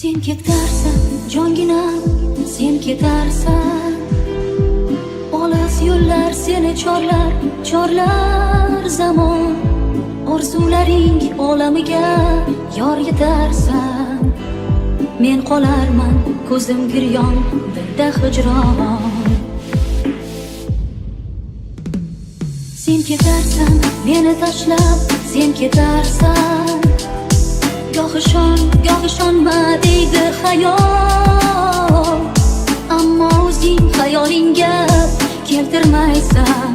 Sen ketarsan jonginam, sen ketarsan. Olis yo'llar seni chorlar zamon. Orzularing olamiga yor yetarsan. Men qolarman ko'zim giryon, dilda hijron. Sen ketarsan meni tashlab, sen ketarsan. Goh ishonma deydi xayol, ammo o'zing xayolingga keltirmaysan.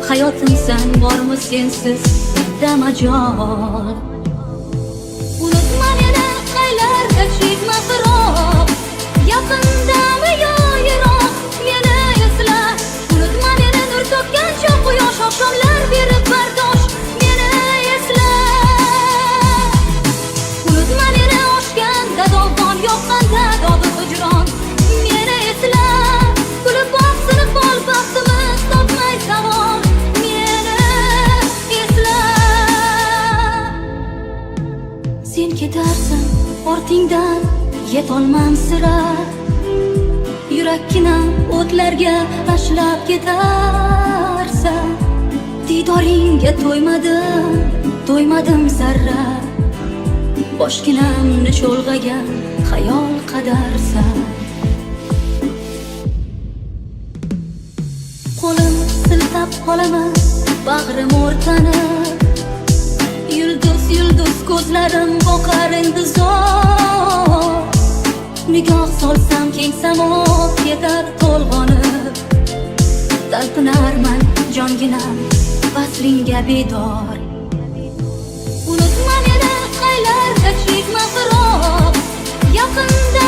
Hayotimsan bormi sensiz menda majol. Unutma meni qaylarda chekma firoq, yaqindami yo yiroq meni esla. Unutma meni nur topgancha quyosh oqshomlar berib bardosh meni esla. Unutma meni oshganda dovon yoqqanda dog'i hijron meni esla. Kulib boqsin iqbol baxtimiz topmay savol meni esla. Sen ketarsan ortingdan yetolmam sira. Yurakkinam o'tlarga tashlab ketarsan. Diydoringga to'ymadim zarra. Boshginamni cho'lg'agan xayol qadarsan. Qo'lim siltab qolaman bag'rim o'rtanib. Yulduz ko'zlarim boqar intizor. Nigoh solsam keng samo ketar to'lg'onib. Talpinarman jonginam vaslingga bedor. Unutma meni qaylarda chekma firoq, yaqinda